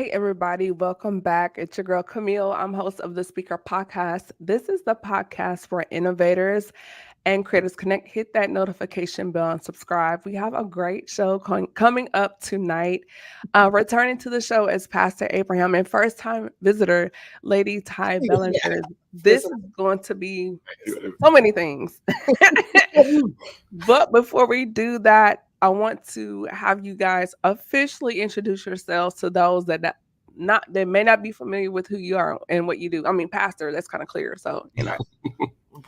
Hey, everybody, welcome back. It's your girl Camille. I'm host of the Speaker Podcast. This is the podcast for innovators and Creators Connect. Hit that notification bell and subscribe. We have a great show coming up tonight. Returning to the show is Pastor Abraham and first time visitor, Lady Ty Bellinger. This is going to be so many things. But before we do that, I want to have you guys officially introduce yourselves to those that may not be familiar with who you are and what you do. I mean, pastor, that's kind of clear. So,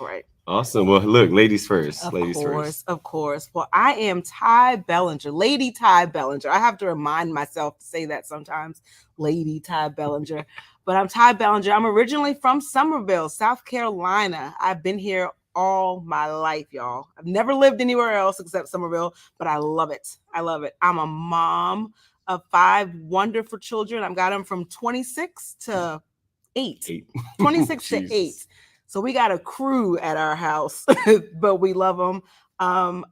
Right. Awesome. Well, look, ladies first. Of course. Well, I am Ty Bellinger, Lady Ty Bellinger. I have to remind myself to say that sometimes, Lady Ty Bellinger. But I'm Ty Bellinger. I'm originally from Summerville, South Carolina. I've been here all my life, y'all. I've never lived anywhere else except Summerville, but I love it. I'm a mom of 5 wonderful children. I've got them from 26 to 8. 26 to 8. So we got a crew at our house, but we love them. What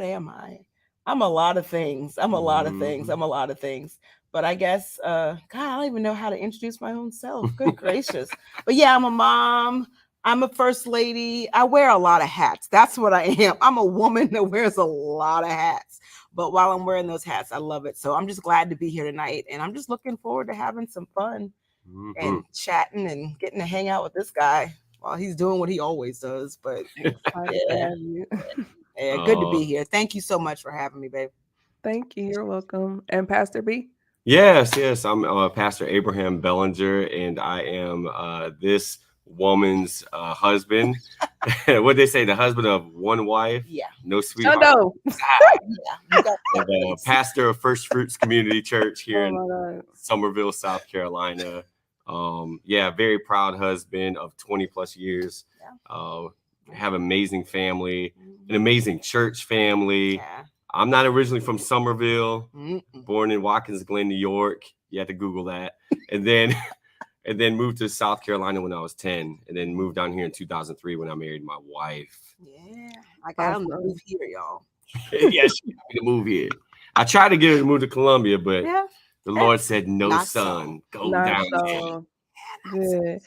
am I? I'm a lot of things. I'm a lot of things. But I guess, God, I don't even know how to introduce my own self. Good gracious. But yeah, I'm a mom. I'm a first lady. I wear a lot of hats. That's what I am. I'm a woman that wears a lot of hats. But while I'm wearing those hats, I love it. So I'm just glad to be here tonight. And I'm just looking forward to having some fun and chatting and getting to hang out with this guy while he's doing what he always does. But yeah, good to be here. Thank you so much for having me, babe. Thank you. You're welcome. And Pastor B? Yes. I'm Pastor Abraham Bellinger, and I am this woman's husband. What they say, the husband of one wife. Yeah. No sweetheart. No. Pastor of First Fruits Community Church here in Summerville, South Carolina. Very proud husband of 20 plus years. Have amazing family, an amazing church family. Yeah. I'm not originally from Summerville, born in Watkins Glen, New York. You have to Google that. And then moved to South Carolina when I was 10, and then moved down here in 2003 when I married my wife. Yeah, I got him to move here, y'all. Yeah, she got me to move here. I tried to get her to move to Columbia, but the Lord said, no, son, go down there. Good.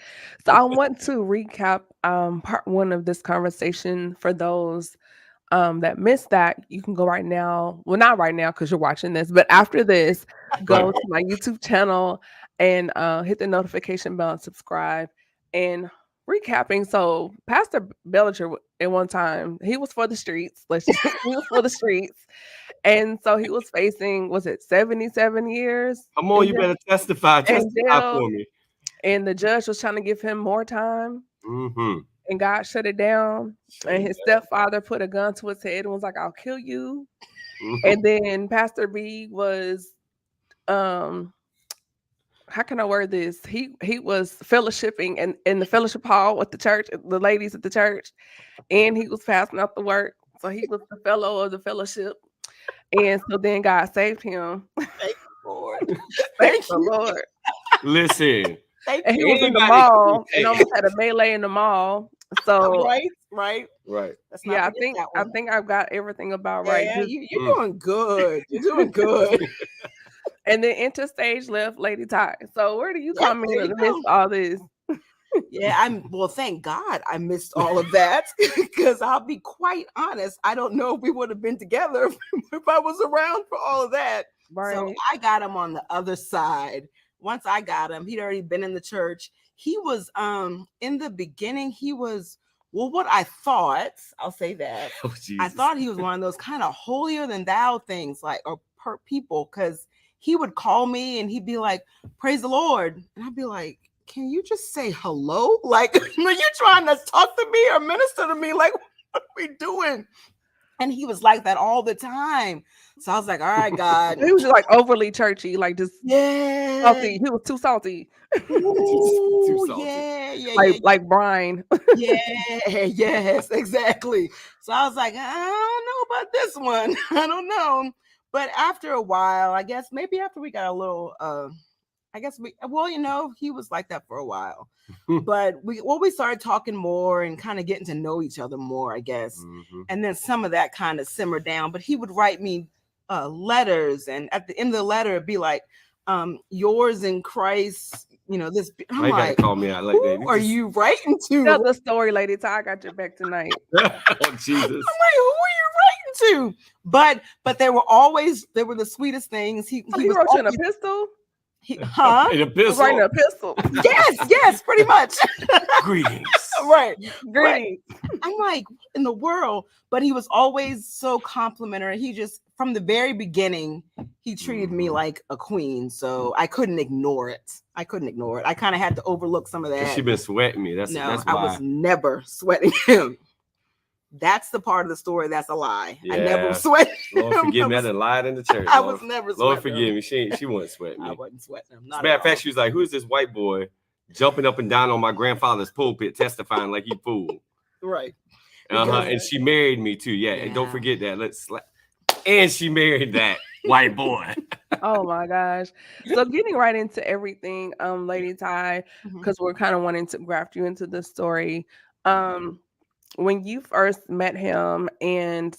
So I want to recap part 1 of this conversation for those that missed that. You can go right now. Well, not right now because you're watching this, but after this, go to my YouTube channel and hit the notification bell and subscribe. And recapping, so Pastor Bellinger at one time, he was for the streets. He was for the streets. And so he was facing, was it 77 years? Come on, you better testify for me. And the judge was trying to give him more time. And God shut it down. And his stepfather put a gun to his head and was like, I'll kill you. And then Pastor B was, how can I word this? He was fellowshipping in the fellowship hall with the church, the ladies at the church. And he was passing out the work. So he was the fellow of the fellowship. And so then God saved him. Thank you, Lord. Thank the Lord. Listen. And he was in the mall and almost had a melee in the mall. So right. Yeah, I think I've got everything about right. Yeah, you're doing good. You're doing good. And then interstage left Lady Ty. So where do you come in and miss all this? Well, thank God I missed all of that, because I'll be quite honest, I don't know if we would have been together if I was around for all of that. Right. So I got him on the other side. Once I got him, he'd already been in the church. He was in the beginning, he was, well, what I thought, I'll say that. I thought he was one of those kind of holier than thou things, like, or people, because he would call me and he'd be like, praise the Lord. And I'd be like, can you just say hello? Like, are you trying to talk to me or minister to me? Like, what are we doing? And he was like that all the time. So I was like, all right, God. He was just like overly churchy, like just salty. He was too salty. Ooh, salty. Yeah. Like Brian. Yes, exactly. So I was like, I don't know about this one. I don't know. But after a while, I guess maybe after we got a little he was like that for a while. But we started talking more and kind of getting to know each other more, I guess. And then some of that kind of simmered down. But he would write me letters, and at the end of the letter it'd be like, yours in Christ, this. I'm you like, gotta call me out like that. who are you writing to? Tell the story, Lady Ty. I got your back tonight. Oh Jesus! I'm like, who are you writing to? But there were the sweetest things. He was wrote you an epistle. An epistle. Writing an epistle. Yes, pretty much. Greetings. Right. Greetings. I'm like, what in the world? But he was always so complimentary. He just, from the very beginning, he treated me like a queen. So I couldn't ignore it. I kind of had to overlook some of that. She's been sweating me. That's I why. was never sweating him. That's the part of the story that's a lie. Yeah. I never sweated him. Lord forgive me, I done lied in the church. I was never sweating Lord forgive me. She wasn't sweating me. I wasn't sweating him. As a matter of fact, she was like, who's this white boy jumping up and down on my grandfather's pulpit testifying like he fooled? Right. And she married me too. Yeah. And don't forget that. And she married that white boy. Oh my gosh. So getting right into everything, Lady Ty, because we're kind of wanting to graft you into the story. When you first met him and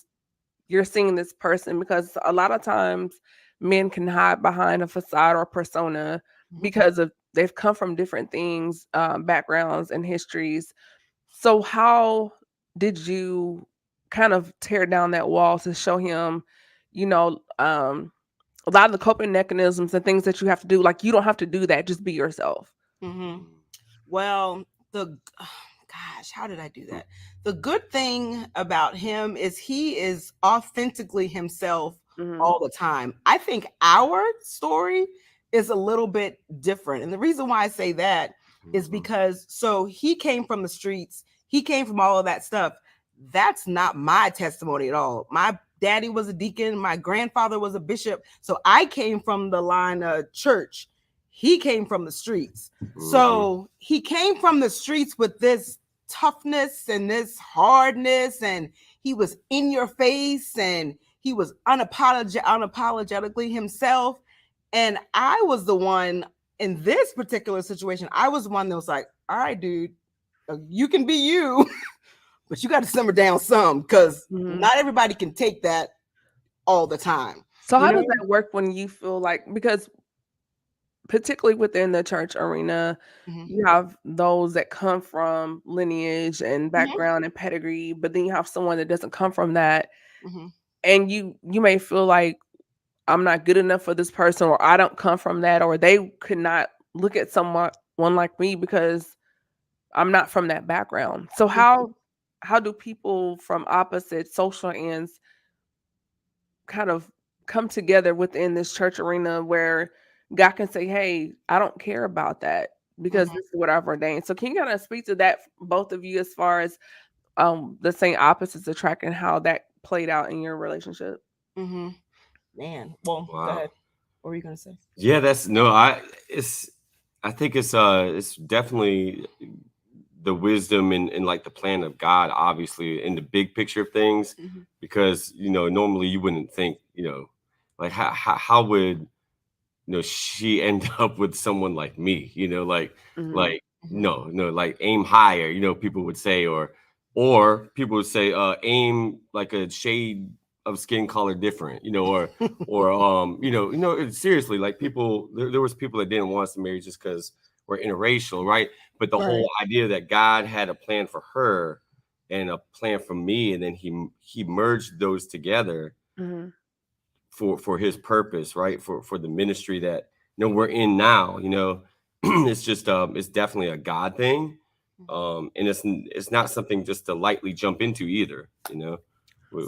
you're seeing this person, because a lot of times men can hide behind a facade or persona because they've come from different things, backgrounds and histories. So how did you kind of tear down that wall to show him, a lot of the coping mechanisms and things that you have to do? Like, you don't have to do that. Just be yourself. Well, how did I do that? The good thing about him is he is authentically himself all the time. I think our story is a little bit different. And the reason why I say that is because, so he came from the streets. He came from all of that stuff. That's not my testimony at all. My daddy was a deacon. My grandfather was a bishop. So I came from the line of church. He came from the streets. So he came from the streets with this toughness and this hardness, and he was in your face, and he was unapologetically himself. And I was the one in this particular situation. I was one that was like, all right, dude, you can be you, but you got to simmer down some, because not everybody can take that all the time. So how does that work when you feel like, because particularly within the church arena, you have those that come from lineage and background and pedigree, but then you have someone that doesn't come from that. And you may feel like, I'm not good enough for this person, or I don't come from that, or they could not look at someone like me because I'm not from that background. So how do people from opposite social ends kind of come together within this church arena where God can say, hey, I don't care about that because this is what I've ordained? So can you kind of speak to that, both of you, as far as the same opposites attract and how that played out in your relationship? Man, well, go ahead. What were you gonna say? Yeah, I think it's definitely the wisdom and like the plan of God, obviously, in the big picture of things, because normally you wouldn't think, like how would she end up with someone like me, like aim higher, people would say, or people would say aim like a shade of skin color different, or seriously, like people, there was people that didn't want us to marry just because we're interracial, right? But the whole idea that God had a plan for her and a plan for me, and then he merged those together for his purpose, right? For the ministry that we're in now, it's just it's definitely a God thing, and it's not something just to lightly jump into either,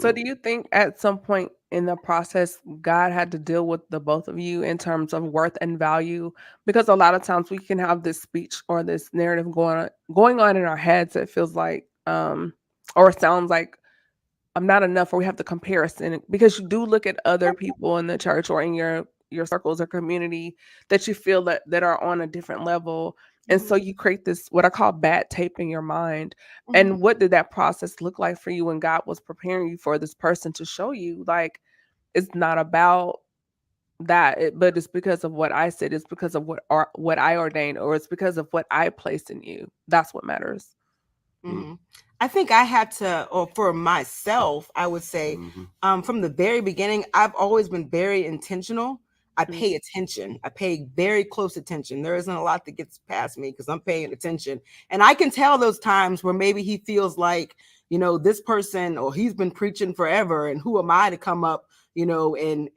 So do you think at some point in the process, God had to deal with the both of you in terms of worth and value? Because a lot of times we can have this speech or this narrative going on in our heads that feels like, or sounds like, I'm not enough, or we have the comparison, because you do look at other people in the church or in your circles or community that you feel that are on a different level. And so you create this, what I call bad tape in your mind. And what did that process look like for you when God was preparing you for this person to show you, like, it's not about that, but it's because of what I said, it's because of what I ordained, or it's because of what I placed in you. That's what matters. I I think I had to, or for myself, I would say, from the very beginning, I've always been very intentional. I pay attention. I pay very close attention. There isn't a lot that gets past me because I'm paying attention. And I can tell those times where maybe he feels like, you know, this person, or he's been preaching forever, and who am I to come up, you know, and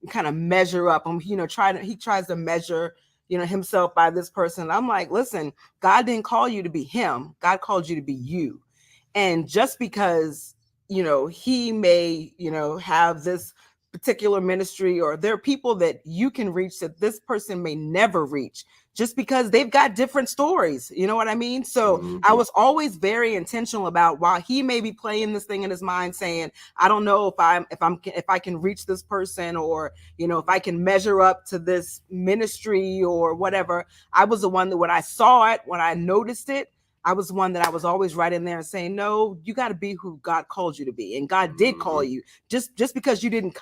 kind of measure up. You know, he tries to measure, you know, himself by this person. I'm like, listen, God didn't call you to be him. God called you to be you. And just because, you know, he may, you know, have this particular ministry, or there are people that you can reach that this person may never reach, just because they've got different stories. You know what I mean? So I was always very intentional about, while he may be playing this thing in his mind saying, I don't know if I can reach this person, or, you know, if I can measure up to this ministry or whatever. I was the one that when I saw it, when I noticed it, I was one that I was always right in there and saying, no, you got to be who God called you to be. And God did call you. Just because you didn't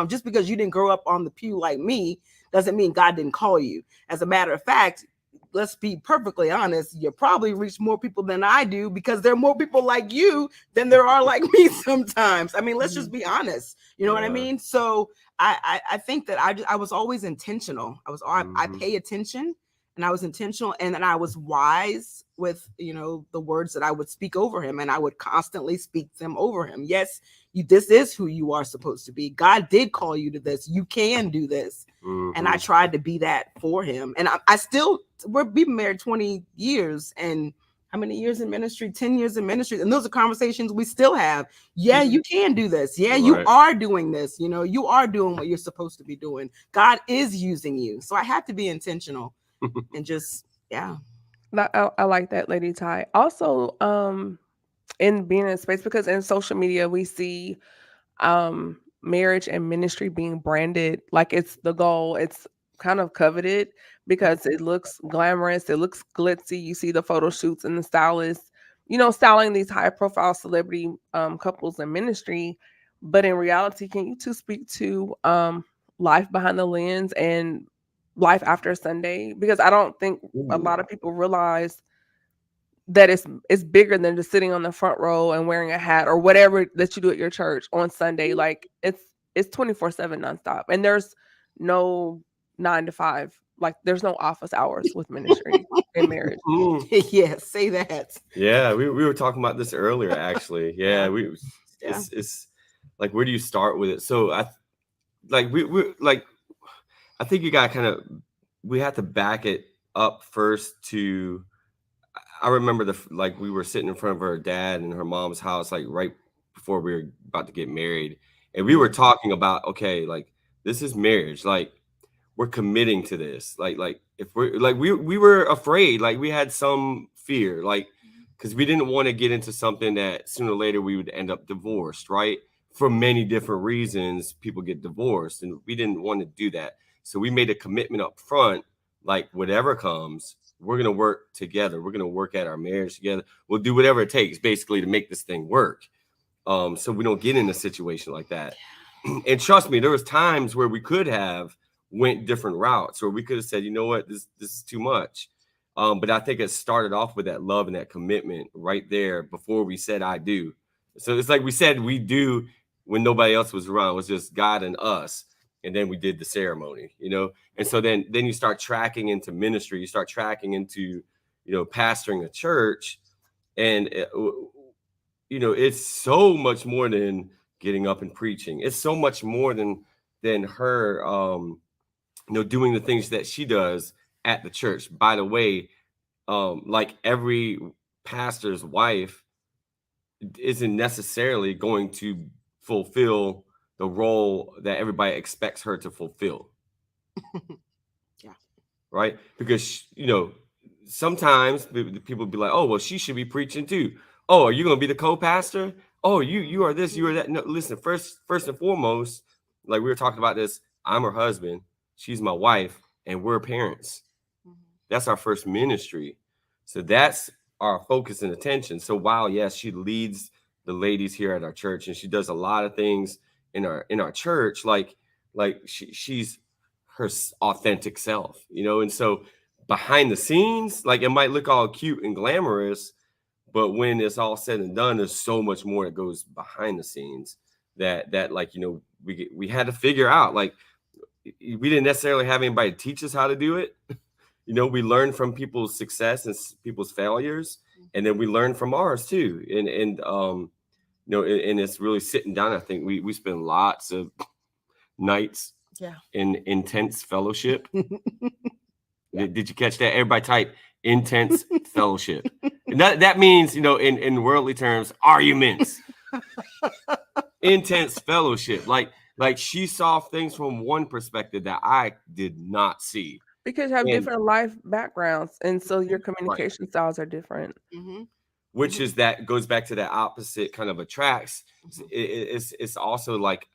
just because you didn't grow up on the pew like me, doesn't mean God didn't call you. As a matter of fact, let's be perfectly honest, you probably reach more people than I do, because there are more people like you than there are like me sometimes. I mean, let's just be honest. You know what I mean? So I think that I was always intentional. I pay attention. And I was intentional, and then I was wise with, you know, the words that I would speak over him, and I would constantly speak them over him. Yes, this is who you are supposed to be. God did call you to this. You can do this. And I tried to be that for him. And I still, we've been married 20 years, and how many years in ministry? 10 years in ministry. And those are conversations we still have. Yeah, you can do this. Yeah, you are doing this. You know, you are doing what you're supposed to be doing. God is using you. So I have to be intentional. And just, yeah. I like that, Lady Ty. Also, in being in space, because in social media we see marriage and ministry being branded like it's the goal. It's kind of coveted because it looks glamorous, it looks glitzy. You see the photo shoots and the stylists, you know, styling these high profile celebrity couples in ministry. But in reality, can you two speak to life behind the lens and life after Sunday? Because I don't think a lot of people realize that it's bigger than just sitting on the front row and wearing a hat or whatever that you do at your church on Sunday. Like it's 24/7 nonstop. And there's no 9 to 5. Like there's no office hours with ministry and marriage. Yes, say that. Yeah, we were talking about this earlier, actually. Yeah, it's like, where do you start with it? So I think you got we have to back it up first to, I remember we were sitting in front of her dad and her mom's house, like right before we were about to get married. And we were talking about, okay, like this is marriage. Like we're committing to this. Like if we're like, we were afraid, like we had some fear, like, because we didn't want to get into something that sooner or later we would end up divorced, right? For many different reasons, people get divorced, and we didn't want to do that. So we made a commitment up front, like whatever comes, we're going to work together. We're going to work at our marriage together. We'll do whatever it takes basically to make this thing work. So we don't get in a situation like that. And trust me, there was times where we could have went different routes, or we could have said, you know what, this is too much. But I think it started off with that love and that commitment right there before we said, I do. So it's like we said, we do when nobody else was around. It was just God and us. And then we did the ceremony, you know? And so then you start tracking into ministry, you start tracking into, you know, pastoring a church. And, you know, it's so much more than getting up and preaching. It's so much more than her, you know, doing the things that she does at the church. By the way, like every pastor's wife isn't necessarily going to fulfill the role that everybody expects her to fulfill. Yeah. Right? Because, you know, sometimes people be like, oh, well, she should be preaching too. Oh, are you going to be the co-pastor? Oh, you are this, you are that. No, listen, first and foremost, like we were talking about this, I'm her husband, she's my wife, and we're parents. That's our first ministry. So that's our focus and attention. So while, yes, she leads the ladies here at our church, and she does a lot of things in our church, like she's her authentic self, you know. And so behind the scenes, like it might look all cute and glamorous, But when it's all said and done, there's so much more that goes behind the scenes that like, we had to figure out. Like, we didn't necessarily have anybody teach us how to do it. We learn from people's success and people's failures, and then we learn from ours too. And it's really sitting down. I think we spend lots of nights in intense fellowship. Did you catch that? Everybody type intense fellowship. And that means, in worldly terms, arguments. Intense fellowship. Like she saw things from one perspective that I did not see. Because you have different life backgrounds, and so your communication styles are different. Which is that goes back to that opposite kind of attracts. It's also like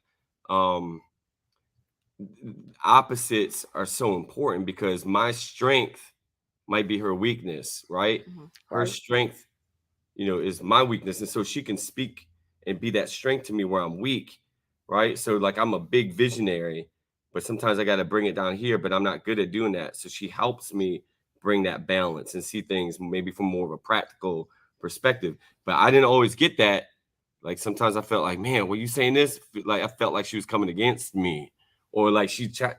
opposites are so important, because my strength might be her weakness, right? Her strength, is my weakness, and so she can speak and be that strength to me where I'm weak, right? So like, I'm a big visionary, but sometimes I got to bring it down here, but I'm not good at doing that. So she helps me bring that balance and see things maybe from more of a practical perspective. But I didn't always get that. Like, sometimes I felt like, man, were you saying this? Like, I felt like she was coming against me, or like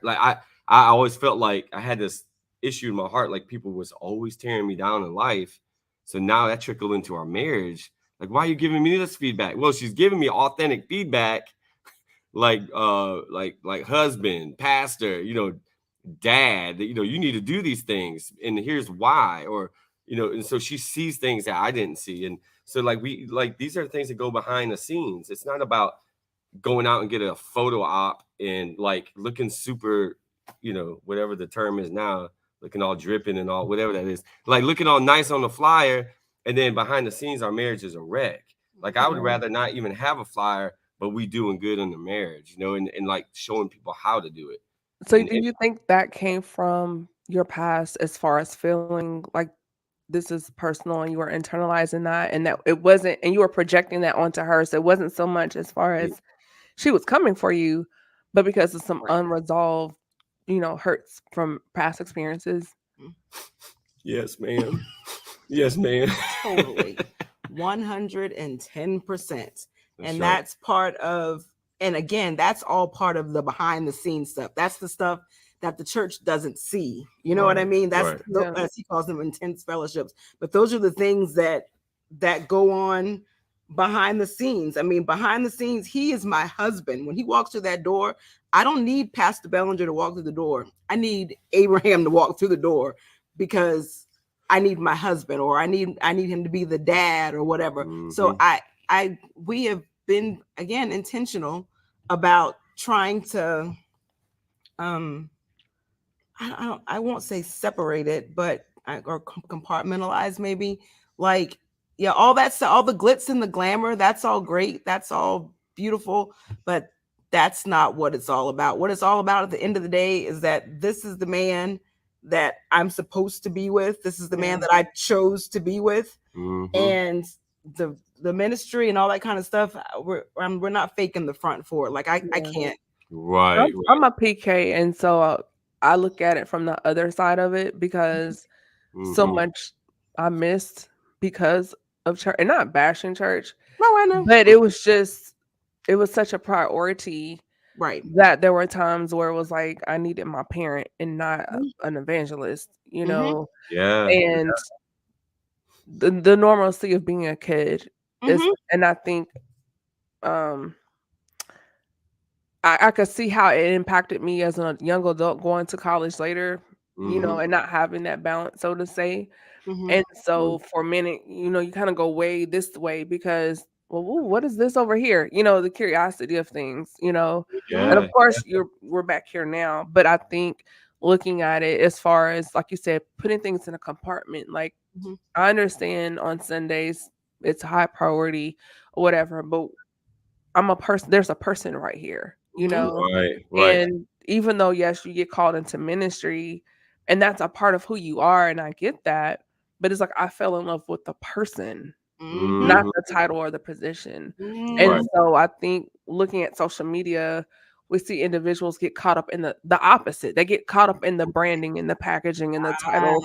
I always felt like I had this issue in my heart, like people was always tearing me down in life. So now that trickled into our marriage. Like, why are you giving me this feedback? Well, she's giving me authentic feedback, like husband, pastor, dad, you need to do these things, and here's why. Or, and so she sees things that I didn't see. And so these are things that go behind the scenes. It's not about going out and get a photo op and like looking super, whatever the term is now, looking all dripping and all, whatever that is, like looking all nice on the flyer. And then behind the scenes, our marriage is a wreck. Like, I would rather not even have a flyer, but we doing good in the marriage, and like showing people how to do it. So do you think that came from your past, as far as feeling like this is personal and you were internalizing that, and that it wasn't, and you were projecting that onto her? So it wasn't so much as far as she was coming for you, but because of some unresolved, hurts from past experiences? Yes, ma'am. Yes, ma'am. Totally. 110%. And that's part of, and again, that's all part of the behind the scenes stuff. That's the stuff that the church doesn't see. You know what I mean? That's as he calls them, intense fellowships. But those are the things that go on behind the scenes. I mean, behind the scenes, he is my husband. When he walks through that door, I don't need Pastor Bellinger to walk through the door. I need Abraham to walk through the door, because I need my husband, or I need him to be the dad or whatever. So we have been, again, intentional about trying to I won't say separate it, but or compartmentalize, maybe. Like, all that stuff, all the glitz and the glamour, that's all great, that's all beautiful, but that's not what it's all about. What it's all about at the end of the day is that this is the man that I'm supposed to be with. This is the man that I chose to be with. And the ministry and all that kind of stuff, we're not faking the front for it. Like, I can't. Right. I'm a PK, and so I look at it from the other side of it, because so much I missed because of church, and not bashing church. No, I know. But it was such a priority, right, that there were times where it was like I needed my parent and not an evangelist, Yeah. And the normalcy of being a kid is, and I think I could see how it impacted me as a young adult going to college later, and not having that balance, so to say. And so for a minute, you kind of go way this way, because, well, what is this over here? The curiosity of things, and of course we're back here now. But I think looking at it as far as, like you said, putting things in a compartment, like I understand on Sundays it's high priority or whatever, but I'm a person, there's a person right here, Right. And even though, yes, you get called into ministry and that's a part of who you are, and I get that, but it's like I fell in love with the person, not the title or the position. And so I think looking at social media, we see individuals get caught up in the opposite. They get caught up in the branding and the packaging and the titles,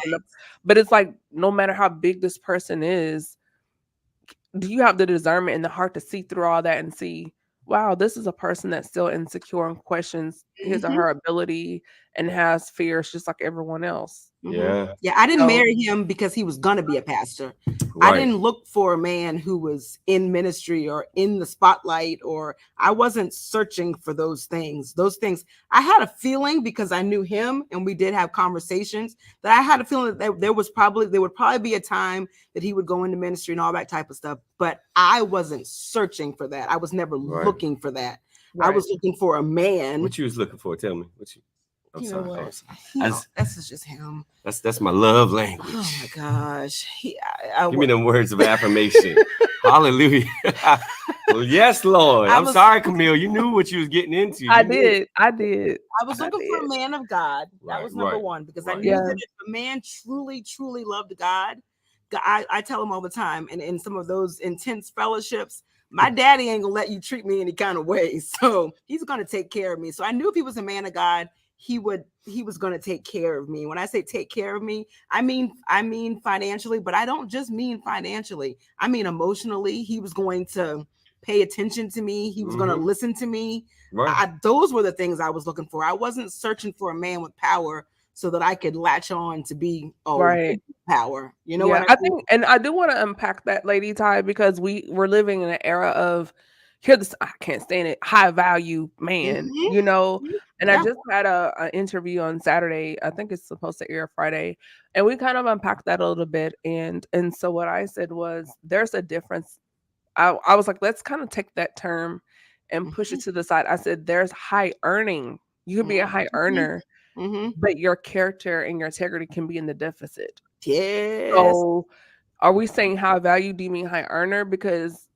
but it's like, no matter how big this person is, do you have the discernment and the heart to see through all that and see, wow, this is a person that's still insecure and questions his or her ability and has fears just like everyone else. Yeah. Yeah, I didn't So marry him because he was gonna be a pastor. I Right. didn't look for a man who was in ministry or in the spotlight, or I wasn't searching for those things. Those things, I had a feeling because I knew him and we did have conversations, that I had a feeling that there would probably be a time that he would go into ministry and all that type of stuff. But I wasn't searching for that. I was never looking for that. I was looking for a man. What you was looking for? Tell me. What you? I'm You sorry. know what? I'm sorry. That's just him. That's my love language. Oh my gosh. Give me them words of affirmation. Hallelujah. Well, yes, Lord. I'm sorry, Camille. You knew what you was getting into. I did. I was looking for a man of God. That was number one, because I knew that if a man truly, truly loved God, I tell him all the time, and in some of those intense fellowships, my daddy ain't gonna let you treat me any kind of way. So he's gonna take care of me. So I knew if he was a man of God, he was going to take care of me. When I say take care of me, I mean financially, but I don't just mean financially. I mean emotionally. He was going to pay attention to me. He was going to listen to me. Those were the things I was looking for. I wasn't searching for a man with power so that I could latch on to be power. You know what I think, and I do want to unpack that, Lady Ty, because we're living in an era of, I can't stand it, high value man, you know. And I just had an interview on Saturday. I think it's supposed to air Friday, and we kind of unpacked that a little bit. And so what I said was, there's a difference. I was like, let's kind of take that term and push it to the side. I said, there's high earning. You can be a high earner, but your character and your integrity can be in the deficit. Yes. So are we saying high value? Do you mean high earner? Because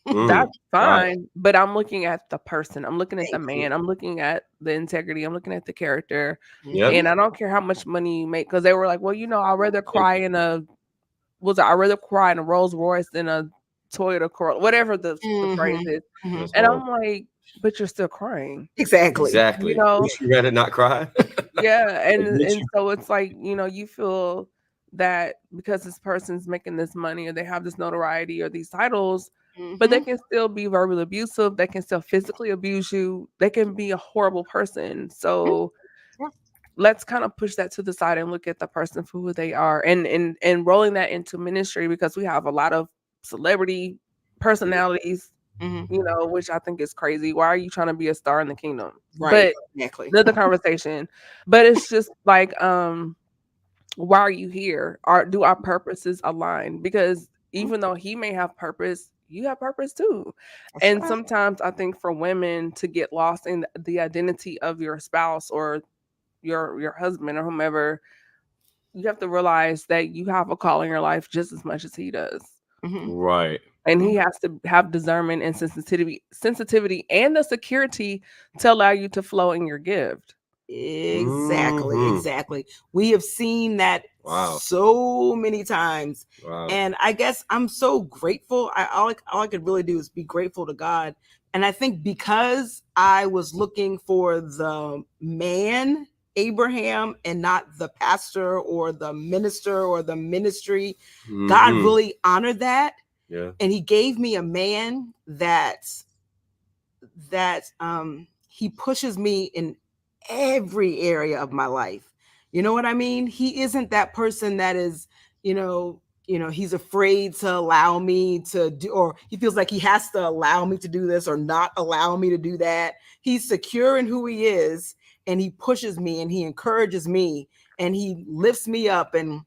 that's fine, but I'm looking at the person. I'm looking at the man. I'm looking at the integrity. I'm looking at the character. And I don't care how much money you make, because they were like, well, I'd rather cry in a Rolls Royce than a Toyota Corolla, whatever the phrase is. And I'm like, but you're still crying. Exactly. You know, you rather not cry. Yeah. And so it's like, you feel that because this person's making this money or they have this notoriety or these titles, but they can still be verbally abusive. They can still physically abuse you. They can be a horrible person. So let's kind of push that to the side and look at the person for who they are, and rolling that into ministry, because we have a lot of celebrity personalities, which I think is crazy. Why are you trying to be a star in the kingdom? Right. But exactly. another conversation. But it's just like, why are you here? Do our purposes align? Because even though he may have purpose, you have purpose too. And sometimes I think for women to get lost in the identity of your spouse or your husband or whomever, you have to realize that you have a call in your life just as much as he does. Right. And he has to have discernment and sensitivity and the security to allow you to flow in your gift. Exactly. We have seen that so many times. And I guess I'm so grateful. All I could really do is be grateful to God. And I think because I was looking for the man Abraham and not the pastor or the minister or the ministry, God really honored that. Yeah. And he gave me a man that he pushes me in every area of my life. You know what I mean? He isn't that person that is, he's afraid to allow me to do, or he feels like he has to allow me to do this or not allow me to do that. He's secure in who he is, and he pushes me and he encourages me and he lifts me up, and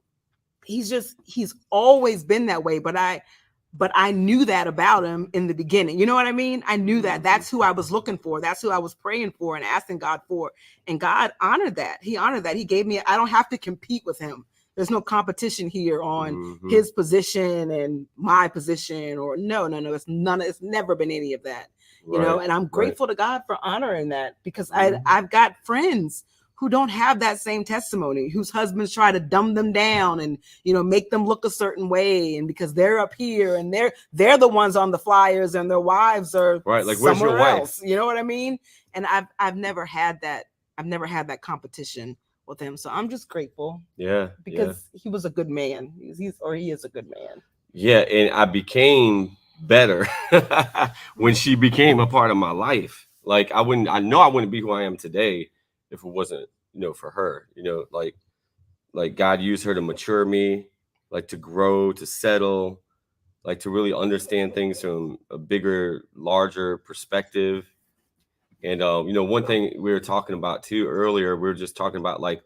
he's always been that way. But I knew that about him in the beginning. You know what I mean? I knew that. That's who I was looking for. That's who I was praying for and asking God for. And God honored that. He honored that. He gave me, I don't have to compete with him. There's no competition here on his position and my position, or no. It's never been any of that. You know, and I'm grateful to God for honoring that, because I've got friends who don't have that same testimony, whose husbands try to dumb them down and, make them look a certain way. And because they're up here and they're the ones on the flyers and their wives are like, where's your wife? You know what I mean? And I've never had that. I've never had that competition with him. So I'm just grateful. Yeah. Because he was a good man. He is a good man. Yeah, and I became better when she became a part of my life. Like I know I wouldn't be who I am today if it wasn't, for her. Like God used her to mature me, like to grow, to settle, like to really understand things from a bigger, larger perspective. And one thing we were talking about too earlier, we were just talking about like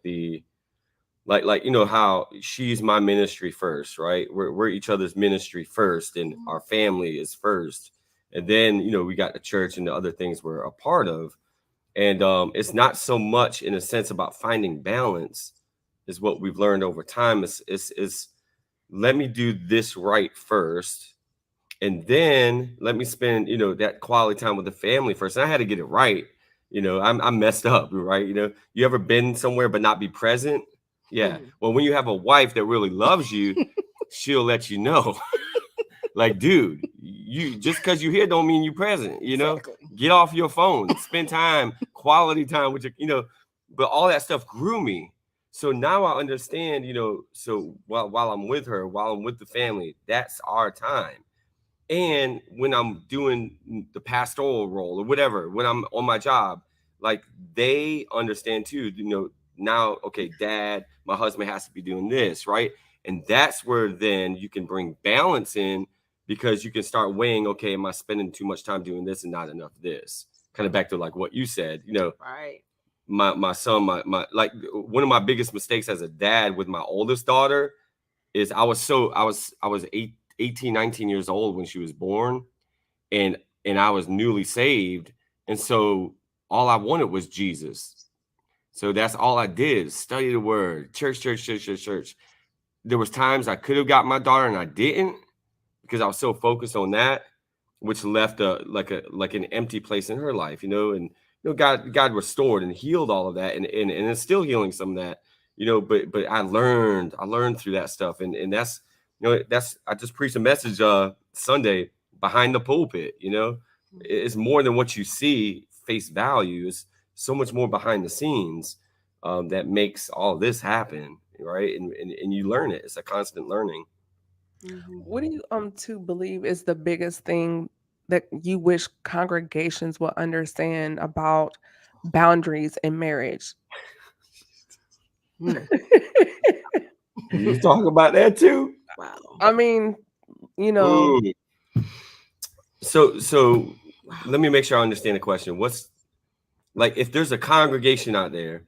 how she's my ministry first, right? We're each other's ministry first, and our family is first, and then we got the church and the other things we're a part of. And it's not so much in a sense about finding balance, is what we've learned over time. Is let me do this right first, and then let me spend that quality time with the family first. And I had to get it right. I'm messed up, right? You ever been somewhere but not be present? Yeah. Well, when you have a wife that really loves you, she'll let you know. Like, dude, you just because you're here don't mean you're present. Exactly. Get off your phone, spend time, quality time with your. But all that stuff grew me. So now I understand. So while I'm with her, while I'm with the family, that's our time. And when I'm doing the pastoral role or whatever, when I'm on my job, like they understand too, now, okay, dad, my husband has to be doing this, right? And that's where then you can bring balance in, because you can start weighing, okay, am I spending too much time doing this and not enough this? Kind of back to like what you said, right. My son, my like one of my biggest mistakes as a dad with my oldest daughter is I was 18, 19 years old when she was born, and I was newly saved. And so all I wanted was Jesus. So that's all I did, study the word, church. There was times I could have got my daughter and I didn't, because I was so focused on that, which left like an empty place in her life, and God restored and healed all of that, and it's still healing some of that, but I learned through that stuff, and that's I just preached a message Sunday, behind the pulpit. It's more than what you see face value. It's so much more behind the scenes that makes all this happen, right? And you learn it. It's a constant learning. What do you to believe is the biggest thing that you wish congregations will understand about boundaries in marriage? You talk about that too? Wow. I mean, So let me make sure I understand the question. What's like, if there's a congregation out there,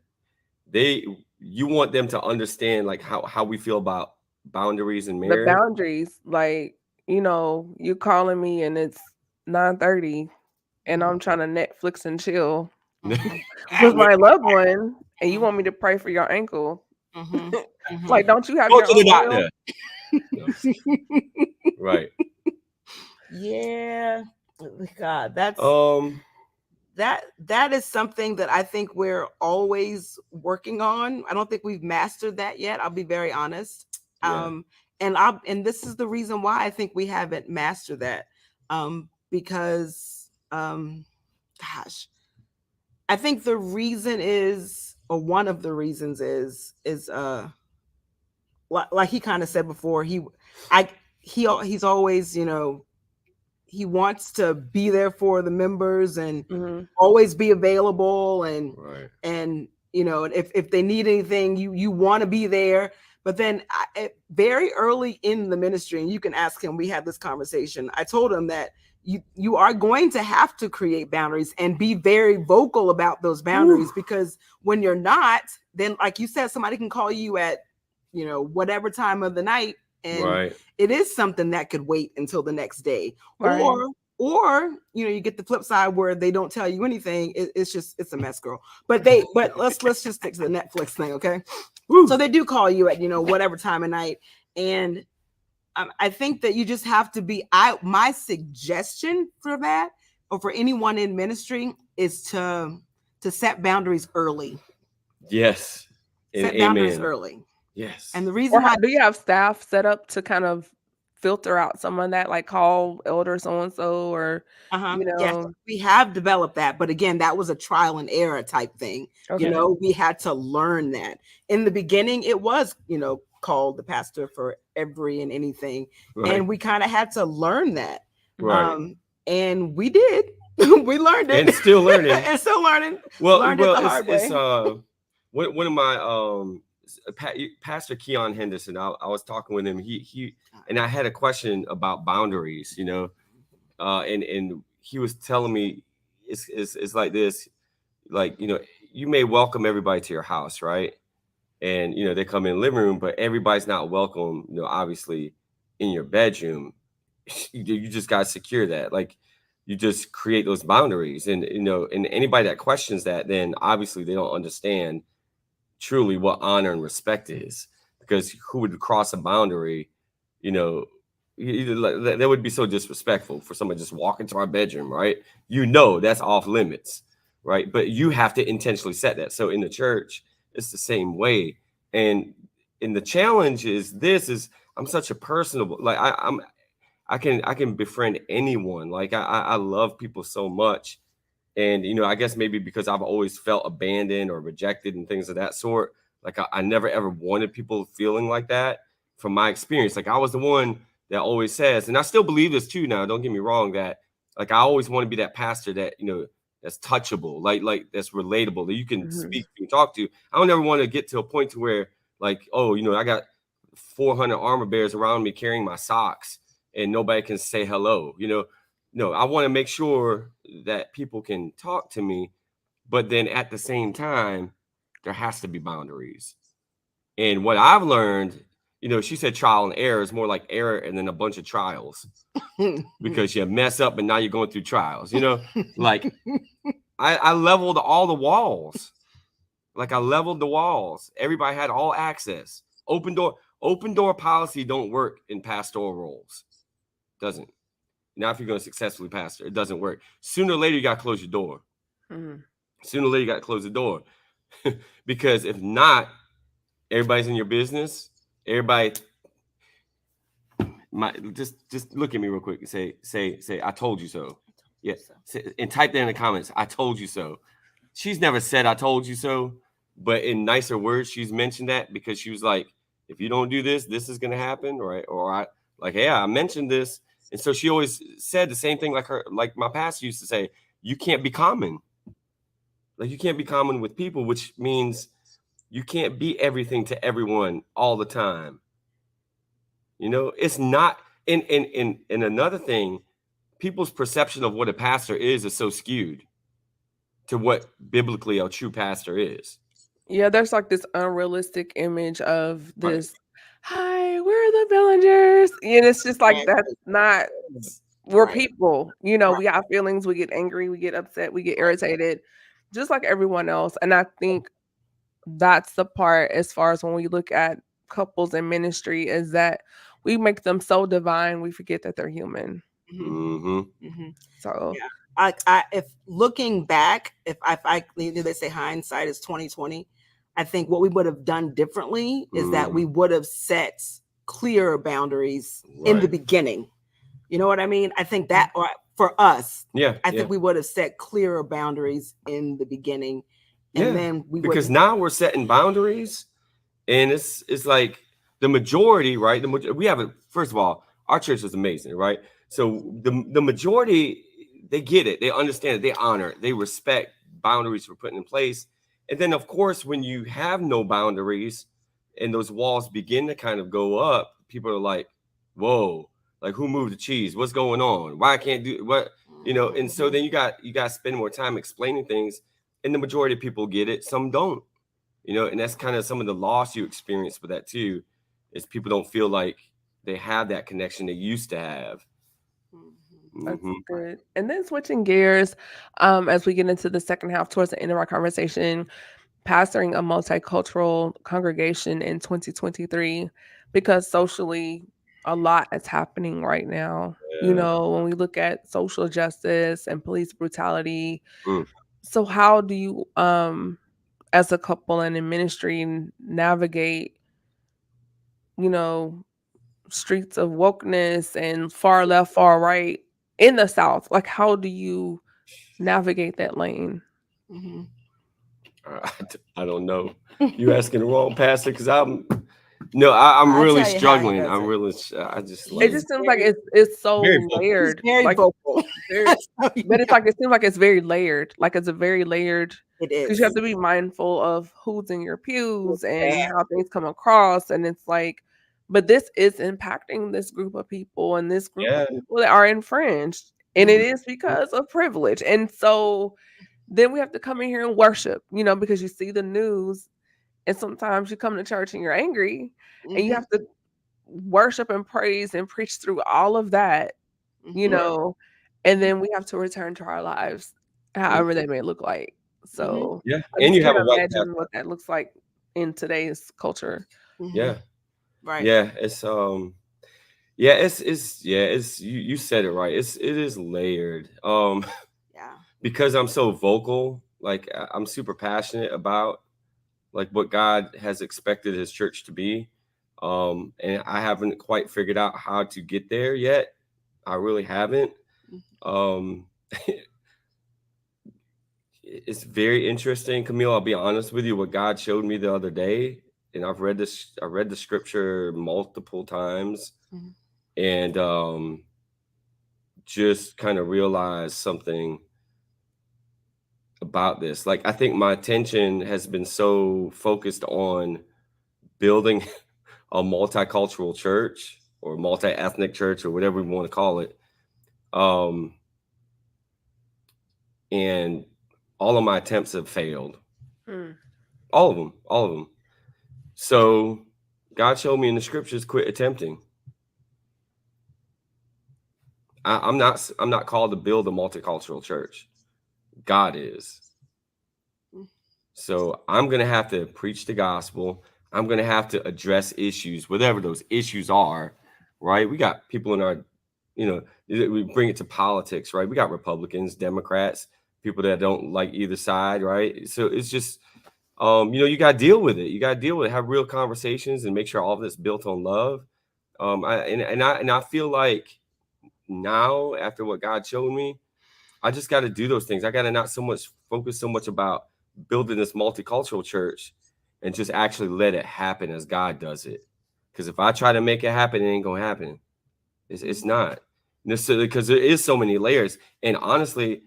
you want them to understand like how we feel about boundaries in the marriage? boundaries, like, you calling me and it's 9:30 and I'm trying to Netflix and chill with my loved one, and you want me to pray for your ankle. Like, don't you have Go your to the own doctor. will? Right. Yeah. God, that's that is something that I think we're always working on. I don't think we've mastered that yet. I'll be very honest. Yeah. And this is the reason why I think we haven't mastered that. Because gosh, I think the reason is, or one of the reasons is like he kind of said before, he's always, he wants to be there for the members and always be available, and Right. and if they need anything, you want to be there. But then very early in the ministry, and you can ask him, we had this conversation, I told him that you are going to have to create boundaries and be very vocal about those boundaries. Ooh. Because when you're not, then like you said, somebody can call you at whatever time of the night, and right. It is something that could wait until the next day. Right. Or you get the flip side where they don't tell you anything. It's a mess, girl. But let's just stick to the Netflix thing, okay? Woo. So they do call you at whatever time of night, and I think that you just have to be. My suggestion for that, or for anyone in ministry, is to set boundaries early. Yes. Set boundaries early. Yes. And the reason why, do you have staff set up to kind of filter out some of that, like call elder so-and-so, or yes, we have developed that, but again, that was a trial and error type thing. Okay. We had to learn that. In the beginning, it was called the pastor for every and anything. And we kind of had to learn that. And we did. We learned it. And still learning. And still learning. Well, learned it the hard way. One of my Pastor Keon Henderson, I was talking with him. He and I had a question about boundaries, you know, and he was telling me it's like this, like, you know, you may welcome everybody to your house, right? And, you know, they come in the living room, but everybody's not welcome, you know, obviously in your bedroom. You just got to secure that. Like, you just create those boundaries. And, you know, and anybody that questions that, then obviously they don't understand truly what honor and respect is. Because who would cross a boundary, you know, that would be so disrespectful for someone just walk into our bedroom, right? You know, that's off limits, right? But you have to intentionally set that. So in the church, it's the same way. And the challenge is I'm such a personable, like I can befriend anyone. Like I love people so much. And, you know, I guess maybe because I've always felt abandoned or rejected and things of that sort. Like I never ever wanted people feeling like that from my experience. Like I was the one that always says, and I still believe this too now, don't get me wrong, that like I always want to be that pastor that, you know, that's touchable, like that's relatable, that you can speak to and talk to. I don't ever want to get to a point to where like, oh, you know, I got 400 armor bearers around me carrying my socks and nobody can say hello. You know, no, I want to make sure that people can talk to me, but then at the same time, there has to be boundaries. And what I've learned, you know, she said trial and error is more like error and then a bunch of trials because you mess up and now you're going through trials, you know, like I leveled all the walls. Like I leveled the walls. Everybody had all access. Open door policy don't work in pastoral roles. Doesn't. Now, if you're going to successfully pastor, it doesn't work. Sooner or later, you got to close your door. Sooner or later, you got to close the door. Because if not, everybody's in your business. Everybody might just look at me real quick and say, I told you so. Yeah. And type that in the comments. I told you so. She's never said I told you so, but in nicer words, she's mentioned that because she was like, if you don't do this, this is going to happen. Right. Or I like, hey, I mentioned this. And so she always said the same thing like my pastor used to say, you can't be common. Like you can't be common with people, which means you can't be everything to everyone all the time. You know, it's not and another thing, people's perception of what a pastor is so skewed to what biblically a true pastor is. Yeah, there's like this unrealistic image of this, hi, we're the Belangers. And it's just like that's not we're people. You know, we have feelings, we get angry, we get upset, we get irritated, just like everyone else. And I think that's the part as far as when we look at couples in ministry is that we make them so divine, we forget that they're human. So yeah. I if looking back, if I they say hindsight is 2020, I think what we would have done differently is that we would have set clearer boundaries in the beginning. You know what I mean? I think that for us, I think we would have set clearer boundaries in the beginning. And then because now we're setting boundaries, and it's like the majority, right? We have first of all, our church is amazing, right? So the majority, they get it, they understand it, they honor it, they respect boundaries we're putting in place. And then of course, when you have no boundaries and those walls begin to kind of go up, people are like, whoa, like who moved the cheese? What's going on? Why I can't do what, you know? And so then you got to spend more time explaining things. And the majority of people get it, some don't, you know, and that's kind of some of the loss you experience with that too, is people don't feel like they have that connection they used to have. That's good. And then switching gears, as we get into the second half towards the end of our conversation, pastoring a multicultural congregation in 2023, because socially a lot is happening right now. You know, when we look at social justice and police brutality. So how do you, as a couple and in ministry, navigate, you know, streets of wokeness and far left, far right in the South? Like, how do you navigate that lane? I don't know. You asking the wrong pastor because No, I'm I'll really tell you how he struggling. does I'm it. really. I just It like He's just seems like very, it's so very vocal. he's layered, very like vocal. very, That's how he but it's knows. like it seems like it's very layered. Like it's a very layered It because you have is. to be mindful of who's in your pews and how Exactly. things come across, and it's like, but this is impacting this group of people and this group of Yeah. people that are infringed, and it Mhm. is because of privilege. And so then we have to come in here and worship, because you see the news, and sometimes you come to church and you're angry, and you Mhm. have to worship and praise and preach through all of that, you Mhm. Right. know, and then we have to return to our lives, Mm, however they may look like. Mhm. So yeah. I And just you have can't a right to have. imagine what that looks like in today's culture. Mhm. Yeah. Right. Yeah. Yeah. It's you said it right. It is layered. Yeah. Because I'm so vocal. Like I'm super passionate about like what God has expected His church to be. And I haven't quite figured out how to get there yet. I really haven't. Um, it's very interesting, Camille. I'll be honest with you. What God showed me the other day, and I've read this. I read the scripture multiple times, Mhm. and just kind of realized something about this. Like I think my attention has been so focused on building a multicultural church or multi-ethnic church or whatever we want to call it. Um, and all of my attempts have failed. Mm. All of them. All of them. So God showed me in the scriptures, quit attempting. I'm not called to build a multicultural church. God is. Mhm. So I'm gonna have to preach the gospel. I'm gonna have to address issues, whatever those issues are, right? We got people in our, we bring it to politics, right? We got Republicans, Democrats, people that don't like either side, right? So it's just you gotta deal with it. You gotta deal with it, have real conversations and make sure all of this built on love. I feel like now after what God showed me, I just got to do those things. I got to not so much focus so much about building this multicultural church and just actually let it happen as God does it. Because if I try to make it happen, it ain't gonna happen. It's not necessarily because there is so many layers. And honestly,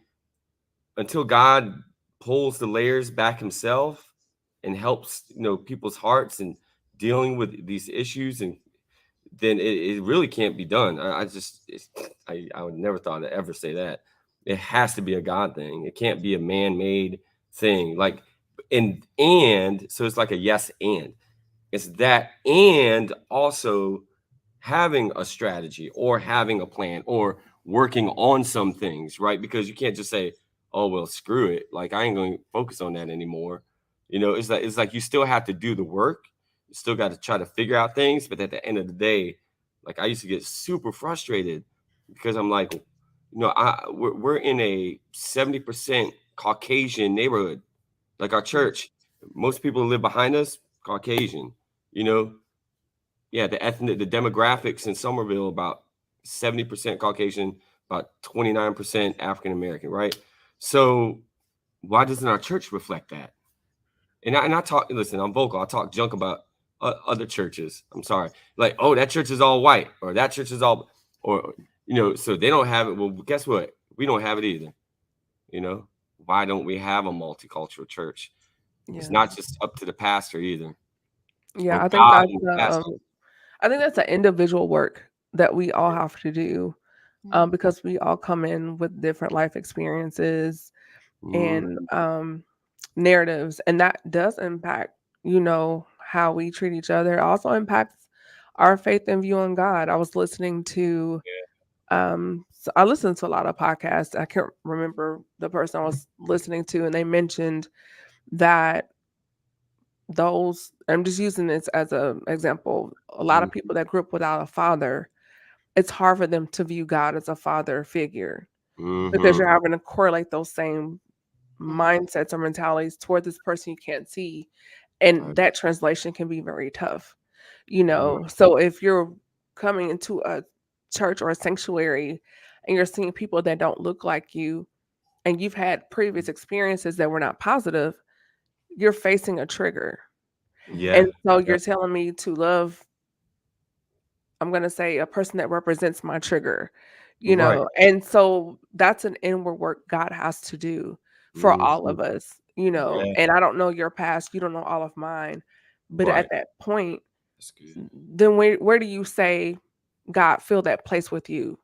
until God pulls the layers back Himself and helps people's hearts and dealing with these issues, and then it really can't be done. I would never thought I'd ever say that. It has to be a God thing. It can't be a man-made thing. Like, and so it's like a yes and. It's that and also having a strategy or having a plan or working on some things, right? Because you can't just say, "Oh well, screw it. Like I ain't going to focus on that anymore." It's like you still have to do the work. You still got to try to figure out things, but at the end of the day, like I used to get super frustrated because I'm like, we're in a 70% Caucasian neighborhood. Like our church, most people who live behind us, Caucasian. You know, yeah, the demographics in Somerville about 70% Caucasian, about 29% African American, right? So why doesn't our church reflect that? And I talk, listen, I'm vocal. I talk junk about other churches. I'm sorry. Like, oh, that church is all white, or that church is all, or, so they don't have it. Well, guess what? We don't have it either. You know, why don't we have a multicultural church? It's Yes. not just up to the pastor either, or Yeah, I think God that's and the pastor. I think that's an individual work that we all have to do, Mhm. because we all come in with different life experiences and Mhm. narratives, and that does impact, how we treat each other. It also impacts our faith and view on God. I was listening to so I listened to a lot of podcasts. I can't remember the person I was listening to, and they mentioned that those I'm just using this as an example. A lot of people that grew up without a father, it's hard for them to view God as a father figure because Mhm. you're having to correlate those same Mhm. mindsets or mentalities toward this person you can't see. And Right. that translation can be very tough, Right. So if you're coming into a church or a sanctuary and you're seeing people that don't look like you and you've had previous experiences that were not positive, you're facing a trigger. Yeah. And so you're telling me to love, I'm gonna say, a person that represents my trigger, Right. and so that's an inward work God has to do for all Mhm. of us, Yeah. and I don't know your past, you don't know all of mine, but Right. at that point, That's good. then where do you say, God, fill that place with you?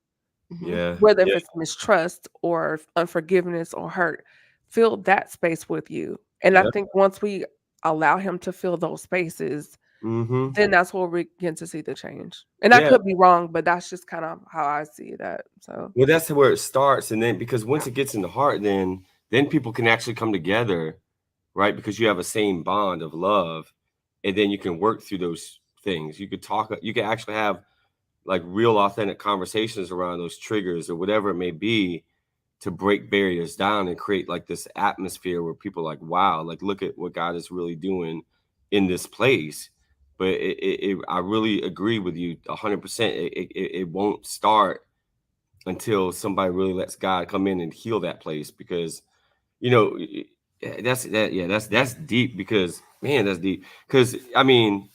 Yeah. Whether if Yeah. it's mistrust or unforgiveness or hurt, fill that space with you. And I Yeah. think once we allow him to fill those spaces, Mhm. then that's where we begin to see the change. And I Yeah. could be wrong, but that's just kind of how I see that. So Well, that's where it starts, and then because once it gets in the heart, then people can actually come together, right? Because you have a same bond of love, and then you can work through those things. You could talk. You can actually have like real, authentic conversations around those triggers or whatever it may be, to break barriers down and create like this atmosphere where people are like, wow, like look at what God is really doing in this place. But I really agree with you 100%. It won't start until somebody really lets God come in and heal that place, because you know that's deep, because man, that's deep. Because I mean,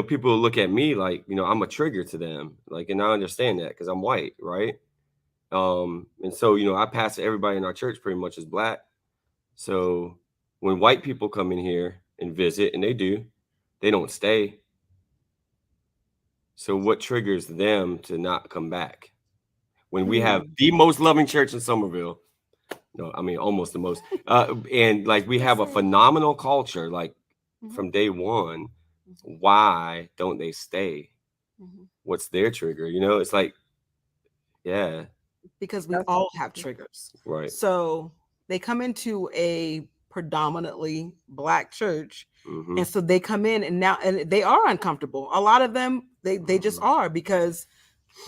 people look at me like, I'm a trigger to them, like, and I understand that because I'm white, right? And so I pass everybody in our church pretty much as black. So when white people come in here and visit, and they don't stay. So what triggers them to not come back when we have the most loving church in Somerville? No, I mean almost the most. And like we have a phenomenal culture, like from day one. Why don't they stay? What's their trigger? It's like, yeah, because we all have triggers. right. So they come into a predominantly black church, Mm-hmm. and so they come in and they are uncomfortable. A lot of them, they just are, because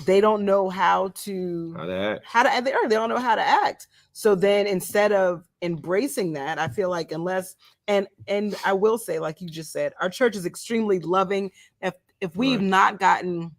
they don't know how to act. They don't know how to act. So then instead of embracing that, I feel like unless and I will say, like you just said, our church is extremely loving. If we've not gotten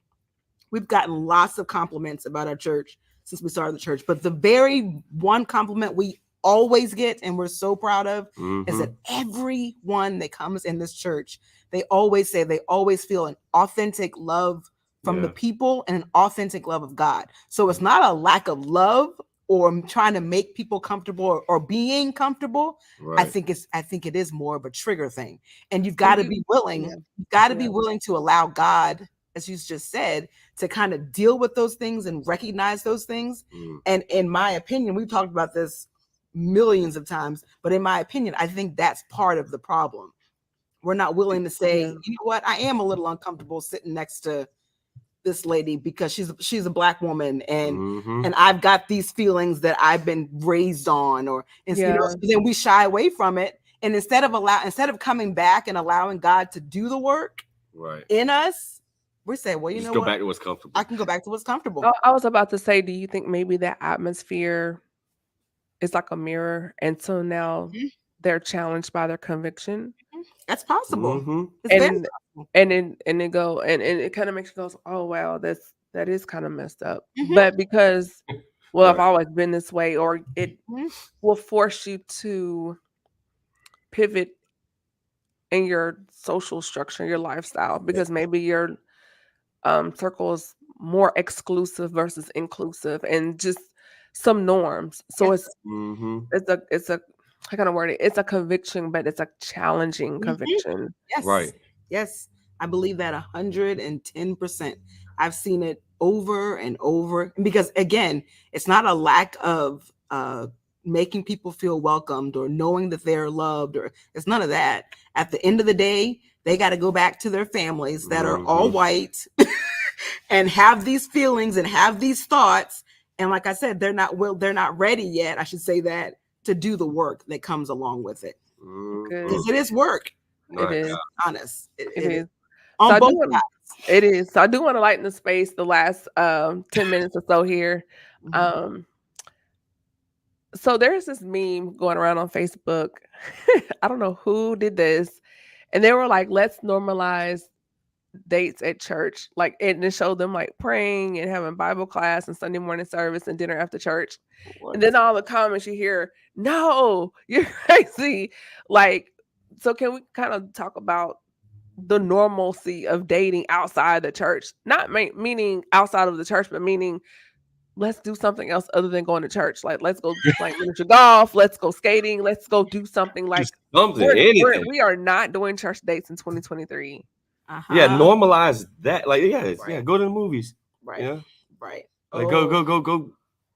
we've gotten lots of compliments about our church since we started the church, but the very one compliment we always get and we're so proud of is that everyone that comes in this church, they always say they always feel an authentic love from the people and an authentic love of God. So it's not a lack of love or trying to make people comfortable or being comfortable. I think it is more of a trigger thing. And you've got to be willing, be willing to allow God, as you just said, to kind of deal with those things and recognize those things. And in my opinion, we've talked about this millions of times, but in my opinion, I think that's part of the problem. We're not willing to say, you know what, I am a little uncomfortable sitting next to this lady because she's a black woman, and I've got these feelings that I've been raised on, or then we shy away from it. And instead of coming back and allowing God to do the work in us, we say, well, you know go what? back to what's comfortable. I can go back to what's comfortable. I was about to say, do you think maybe that atmosphere is like a mirror, and so now they're challenged by their conviction? That's possible. And it kind of makes you go, oh wow, that is kind of messed up. But because, well, I've always been this way, or it will force you to pivot in your social structure, your lifestyle, because maybe your circle is more exclusive versus inclusive, and just some norms. So it's a I kind of word it. It's a conviction, but it's a challenging conviction. Yes. Yes. I believe that 110%. I've seen it over and over, because again, it's not a lack of making people feel welcomed or knowing that they're loved, or it's none of that. At the end of the day, they got to go back to their families that are all white and have these feelings and have these thoughts. And like I said, they're not ready yet, I should say that, to do the work that comes along with it. Because it is work. It is honest. It is. On so both sides. It is. So I do want to lighten the space the last 10 minutes or so here. So there's this meme going around on Facebook. I don't know who did this. And they were like, let's normalize dates at church. Like, and it showed them like praying and having Bible class and Sunday morning service and dinner after church. And then all the comments you hear, no, you're crazy. Like, so can we kind of talk about the normalcy of dating outside the church. Not meaning outside of the church, but meaning let's do something else other than going to church. Like, let's go play miniature golf. Let's go skating. Let's go do something. Like, Just something, anything. we are not doing church dates in 2023. Yeah, normalize that. Like, yeah, Right. yeah, go to the movies. Right. You know? Right. Like, go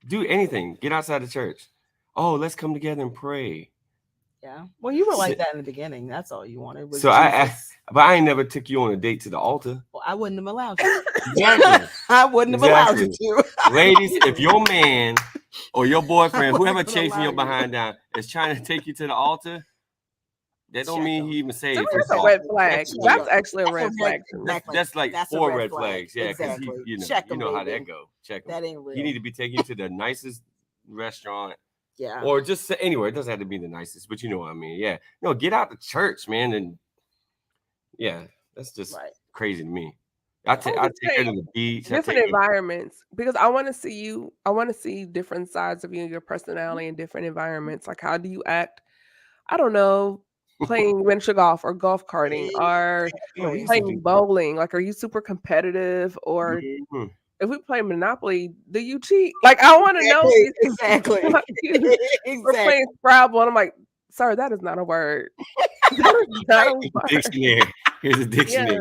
do anything. Get outside the church. Oh, let's come together and pray. Yeah. Well, you were like that in the beginning. That's all you wanted. Was So but I ain't never took you on a date to the altar. Well, I wouldn't have allowed you. Exactly. I wouldn't have allowed you to. Ladies, if your man or your boyfriend, whoever chasing your behind down, is trying to take you to the altar, that don't mean he even saved. That's a red flag. That's actually a red flag. That's like 4 red flags. Yeah, because you know how that go. Check him. That ain't real. You need to be taking you to the nicest restaurant. Yeah. Or just anywhere. It doesn't have to be the nicest, but you know what I mean. Yeah. No, get out the church, man. And yeah, that's just crazy to me. I take her to the beach. Different environments, because I want to see you. I want to see different sides of you and your personality in different environments. Like, how do you act? I don't know, playing miniature golf or golf karting or playing bowling. Like, are you super competitive? Or if we play Monopoly, do you cheat? Like, I want to know exactly. We're playing Scrabble, and I'm like, sir, that is not a word. That is not a word. Dictionary. Here's a dictionary.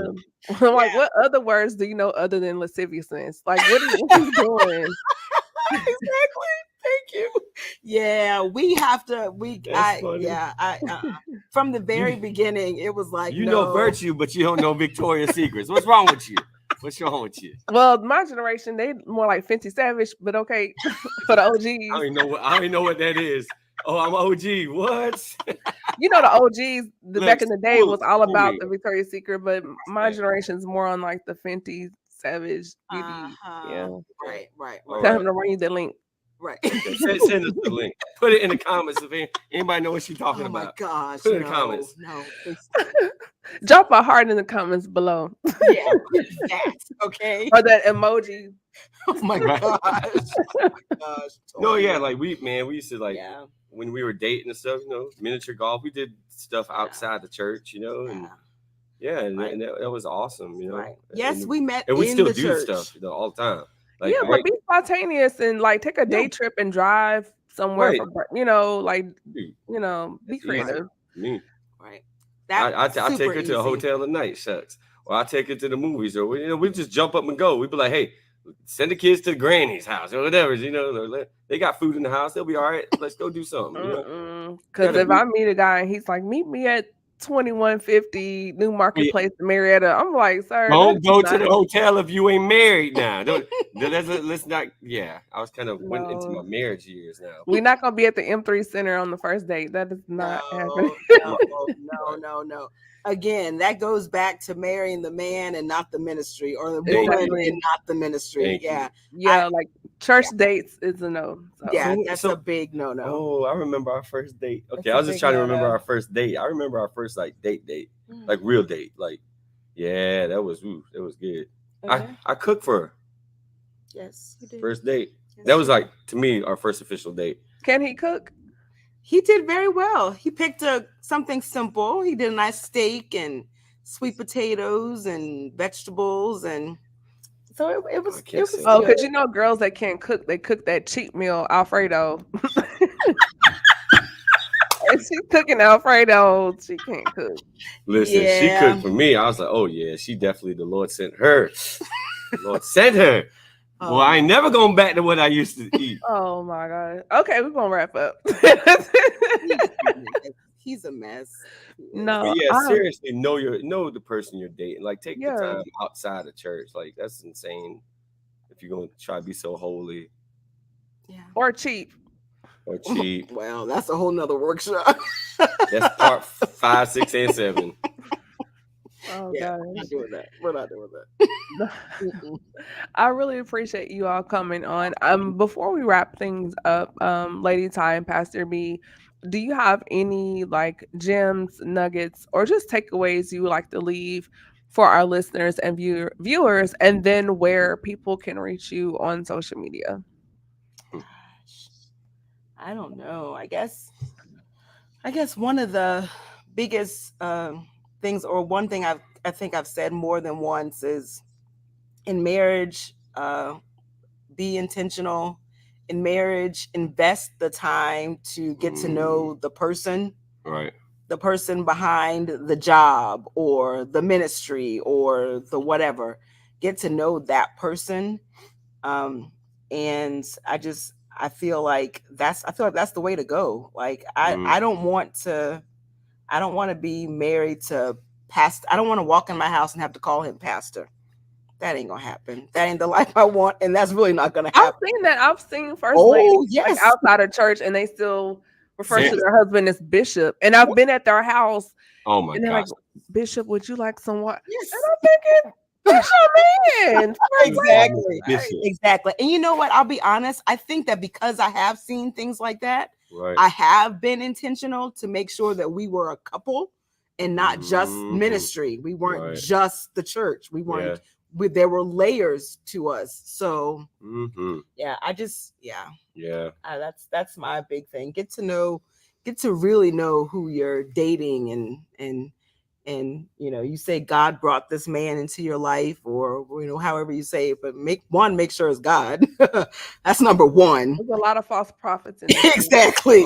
Yeah. I'm like, what other words do you know other than lasciviousness? Like, what are you doing? Exactly. Thank you. Yeah, we have to. From the very beginning, it was like you know virtue, but you don't know Victoria's Secrets. What's wrong with you? What's wrong with you? Well, my generation, they more like Fenty Savage, but okay, for the OGs. I don't even know what that is. Oh, I'm OG. What? You know, the OGs, back in the day, was all about the Victoria's Secret, but my generation's more on like the Fenty Savage beauty. Yeah, right. Tell him to run you the link. Right. Send us the link. Put it in the comments if anybody know what she's talking about. Oh my gosh. Put it in the comments. No. Drop a heart in the comments below. Yeah. That's okay. Or that emoji. Oh my gosh. Oh my gosh. No, yeah, like we used to when we were dating and stuff, miniature golf. We did stuff outside the church, and and that was awesome, Right. Yes, we met and we in still the do church. stuff, all the time. Like, but be spontaneous and like take a day trip and drive somewhere for, be creative. Right. I take her to a hotel at night, shucks. Or I take her to the movies, or we just jump up and go. We be like, hey, send the kids to Granny's house or whatever. They got food in the house. They'll be all right. Let's go do something. Because if I meet a guy and he's like, meet me at 2150 New Marketplace, Marietta, I'm like, sir, don't go to the hotel if you ain't married now. Let's not. Yeah, I was kind of went into my marriage years now. We're not gonna be at the M3 Center on the first date. That is not happening. No. Again, that goes back to marrying the man and not the ministry, or the woman and not the ministry. Like church dates is a no. So. Yeah, that's a big no. Oh, I remember our first date. Okay, I was just trying to remember our first date. I remember our first date, like real date. Like, yeah, that was good. Okay. I cooked for her. Yes, you did. First date. Yes, that was to me our first official date. Can he cook? He did very well. He picked something simple. He did a nice steak and sweet potatoes and vegetables, and so it was. Oh, because girls that can't cook, they cook that cheap meal Alfredo. If she's cooking Alfredo, she can't cook. Listen, she cooked for me. I was like, oh yeah, she definitely the Lord sent her. The Lord sent her. Well, I ain't never going back to what I used to eat. Oh my God. Okay, we're gonna wrap up. He's a mess. No. But yeah, seriously, know the person you're dating. Like, take the time outside of church. Like, that's insane. If you're gonna try to be so holy. Yeah. Or cheap. Well, that's a whole nother workshop. That's part 5, 6, and 7. Oh, yeah, we're not doing that. We're not doing that. I really appreciate you all coming on. Before we wrap things up, Lady Ty and Pastor B, do you have any gems, nuggets, or just takeaways you would like to leave for our listeners and viewers, and then where people can reach you on social media? I don't know. I guess one of the biggest things, or one thing I think I've said more than once is in marriage, be intentional. In marriage, invest the time to get to know the person. Right. The person behind the job or the ministry or the whatever. Get to know that person. And I feel like that's the way to go. Like I don't want to be married to pastor. I don't want to walk in my house and have to call him pastor. That ain't gonna happen. That ain't the life I want, and that's really not gonna happen. I've seen that. I've seen first ladies like outside of church, and they still refer to their husband as bishop. And I've been at their house. Oh my and they're gosh. like, Bishop, would you like some water? Yes. And I'm thinking, that's your man. Exactly. And you know what? I'll be honest. I think that because I have seen things like that, right. I have been intentional to make sure that we were a couple and not just ministry. We weren't just the church. We weren't. There were layers to us. So that's my big thing. Get to really know who you're dating, and you say God brought this man into your life, or however you say it, but make sure it's God. That's number one. There's a lot of false prophets in this. Exactly.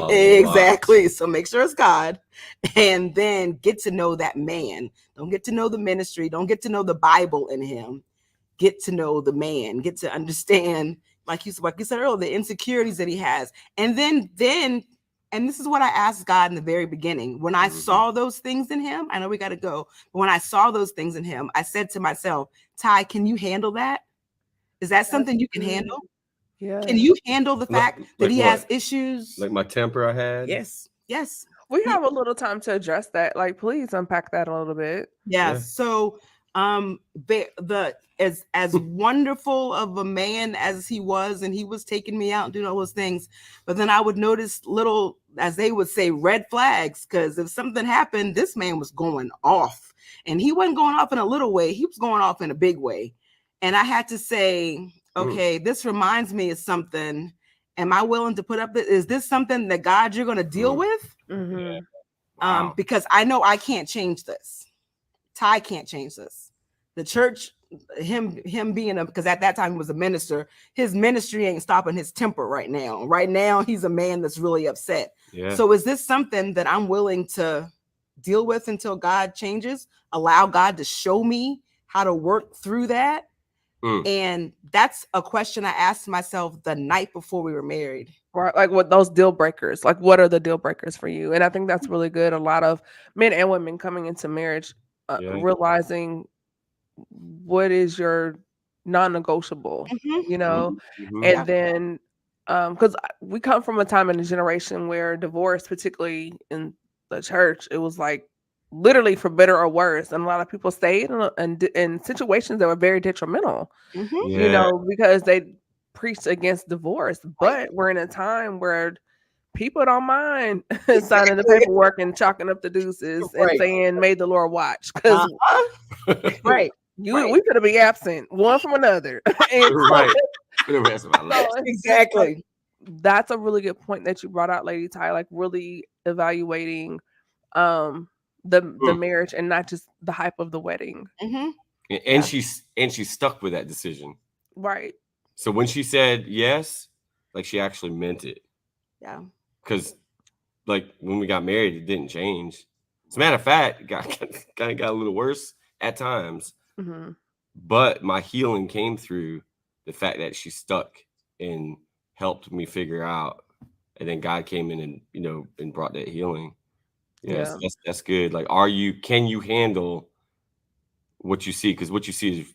So make sure it's God, and then get to know that man. Don't get to know the ministry. Don't get to know the Bible in him. Get to know the man. Get to understand, like you said earlier, the insecurities that he has, and then. And this is what I asked God in the very beginning. When I saw those things in him, I know we got to go, but when I saw those things in him, I said to myself, Ty, can you handle that? Is that something you can handle? Yeah. Can you handle the fact that he has issues? Like my temper I had? Yes. We have a little time to address that. Like, please unpack that a little bit. Yeah. So as wonderful of a man as he was, and he was taking me out and doing all those things, but then I would notice little, as they would say, red flags, because if something happened, this man was going off, and he wasn't going off in a little way, he was going off in a big way. And I had to say, okay, this reminds me of something. Am I willing to put up with? Is this something that God you're going to deal with? Wow. Because I know I can't change this. Ty can't change this. The church, him being because at that time he was a minister, his ministry ain't stopping his temper right now. Right now, he's a man that's really upset. Yeah. So is this something that I'm willing to deal with until God changes? Allow God to show me how to work through that? And that's a question I asked myself the night before we were married. Right, like what those deal breakers, like what are the deal breakers for you? And I think that's really good. A lot of men and women coming into marriage, realizing what is your non-negotiable, and then because we come from a time in a generation where divorce, particularly in the church, it was like literally for better or worse, and a lot of people stayed in situations that were very detrimental, because they preached against divorce. But we're in a time where people don't mind signing the paperwork and chalking up the deuces and saying, "May the Lord watch," because we could be absent one from another. For the rest of my life. Exactly. That's a really good point that you brought out, Lady Ty. Like really evaluating the marriage and not just the hype of the wedding. And she's stuck with that decision. Right. So when she said yes, like she actually meant it. Yeah. Because like when we got married, it didn't change. As a matter of fact, it got a little worse at times. But my healing came through the fact that she stuck and helped me figure out. And then God came in and brought that healing. Yes, that's good. Like, can you handle what you see? Because what you see is,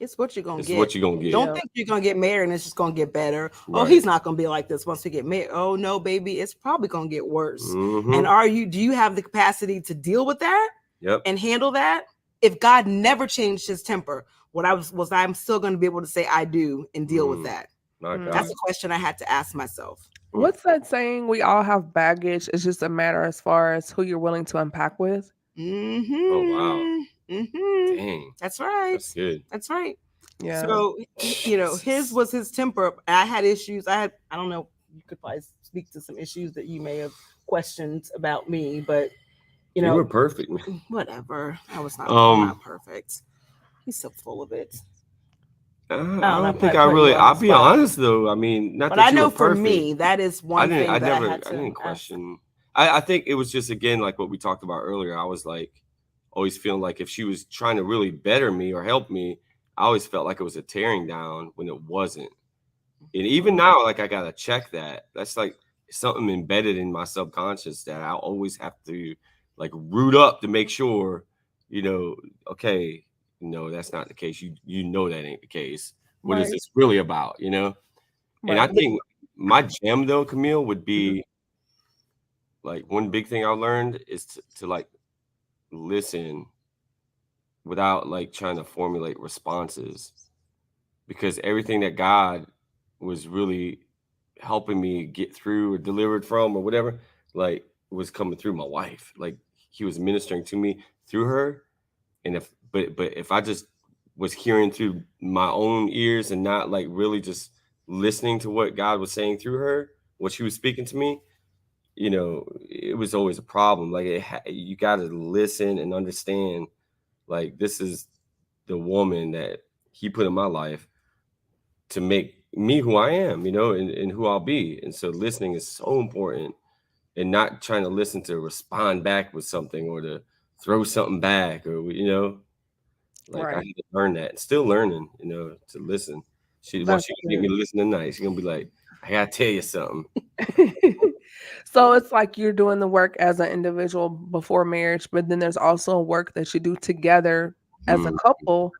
it's what you're gonna get. What you're gonna get. Don't think you're gonna get married and it's just gonna get better. Right. Oh, he's not gonna be like this once we get married. Oh no, baby, it's probably gonna get worse. And do you have the capacity to deal with that? Yep. And handle that? If God never changed his temper, I'm still gonna be able to say I do and deal with that. That's a question I had to ask myself. What's that saying? We all have baggage. It's just a matter as far as who you're willing to unpack with. Oh wow. Dang. That's right. That's good. That's right. Yeah. So his was his temper. I had issues. I don't know. You could probably speak to some issues that you may have questioned about me, but You were perfect. Whatever. I'm not perfect. He's so full of it. I don't think I really. I'll be honest though. I mean, not. But that I know for me, that is one thing that I didn't question. I think it was just again like what we talked about earlier. I was like always feeling like if she was trying to really better me or help me, I always felt like it was a tearing down when it wasn't. And even now, like I gotta check that. That's like something embedded in my subconscious that I always have to like root up to make sure, okay, no, that's not the case. You know that ain't the case. What is this really about? And I think my gem though, Camille, would be like one big thing I learned is to like listen without like trying to formulate responses, because everything that God was really helping me get through or delivered from or whatever, like was coming through my wife. Like he was ministering to me through her. And but if I just was hearing through my own ears and not like really just listening to what God was saying through her, what she was speaking to me, it was always a problem. Like you got to listen and understand, like this is the woman that he put in my life to make me who I am, and who I'll be. And so listening is so important, and not trying to listen to respond back with something or to throw something back or, like I had to learn that. Still learning, to listen. Once she get me to listen tonight, she's going to be like, I got to tell you something. So it's like you're doing the work as an individual before marriage, but then there's also work that you do together as a couple,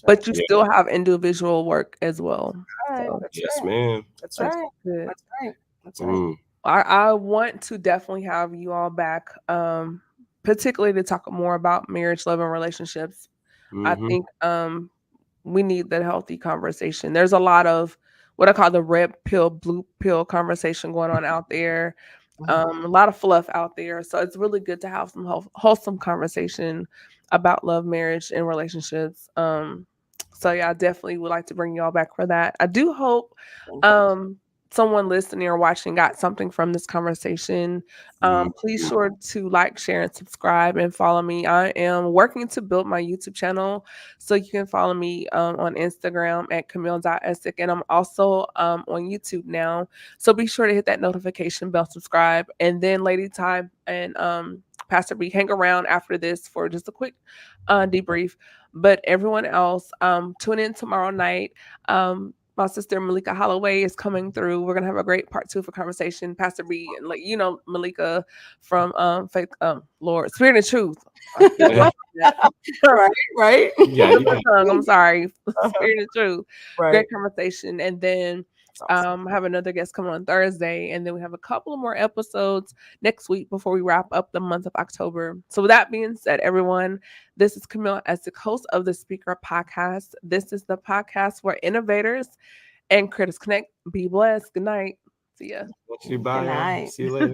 but you still have individual work as well. Yes, ma'am. That's right. That's right. I want to definitely have you all back, particularly to talk more about marriage, love, and relationships. I think we need that healthy conversation. There's a lot of what I call the red pill, blue pill conversation going on out there. A lot of fluff out there. So it's really good to have some wholesome conversation about love, marriage, and relationships. So yeah, I definitely would like to bring y'all back for that. I do hope someone listening or watching got something from this conversation. Please sure to like, share, and subscribe and follow me. I am working to build my YouTube channel, so you can follow me on Instagram at Camille.Essick, and I'm also on YouTube now. So be sure to hit that notification bell, subscribe, and then Lady Ty and Pastor B hang around after this for just a quick debrief. But everyone else, tune in tomorrow night. My sister Malika Holloway is coming through. We're gonna have a great part 2 for conversation. Pastor B, and like Malika from Faith, Lord, Spirit and Truth. right? Yeah. I'm sorry, Spirit and Truth. Great conversation, and then have another guest coming on Thursday, and then we have a couple of more episodes next week before we wrap up the month of October. So with that being said, everyone, this is Camille Essick, host of the Speaker Podcast. This is the podcast where innovators and critics connect. Be blessed. Good night. See ya. Bye. Good night. See you later.